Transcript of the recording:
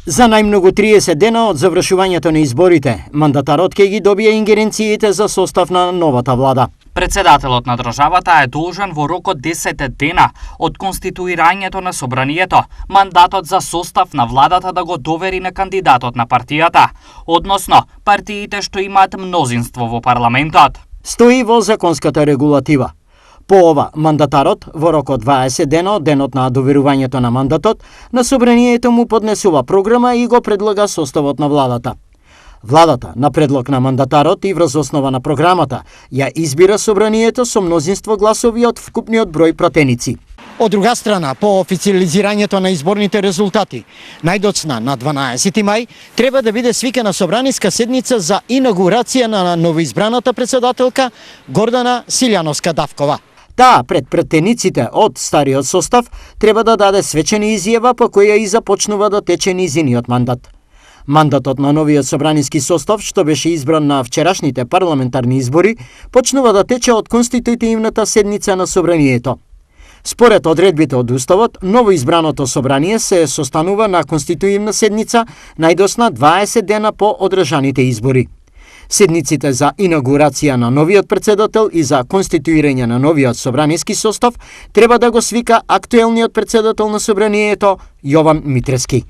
За најмногу 30 дена од завршувањето на изборите, мандатарот ќе ги добие ингеренциите за состав на новата влада. Председателот на државата е должен во рок од 10 дена од конституирањето на собранието мандатот за состав на владата да го довери на кандидатот на партијата, односно партиите што имаат мнозинство во парламентот. Стои во законската регулатива. По ова, мандатарот во рок од 20 дена од денот на доверувањето на мандатот на собранието му поднесува програма и го предлага составот на владата. Владата, на предлог на мандатарот и врз основа на програмата, ја избира собранието со мнозинство гласови од вкупниот број пратеници. Од друга страна, по официализирањето на изборните резултати, најдоцна на 12 мај, треба да биде свикана собраниска седница за инаугурација на новоизбраната председателка Гордана Силјановска-Давкова. Таа пред пратениците од стариот состав треба да даде свечена изјава по која и започнува да тече низиниот мандат. Мандатот на новиот собраниски состав, што беше избран на вчерашните парламентарни избори, почнува да тече од конститутивната седница на собранието. Според одредбите од Уставот, новоизбраното собрание се состанува на конституивна седница најдосна 20 дена по одржаните избори. Седниците за инаугурација на новиот председател и за конституирање на новиот собраниски состав треба да го свика актуелниот председател на собранието Јован Митрески.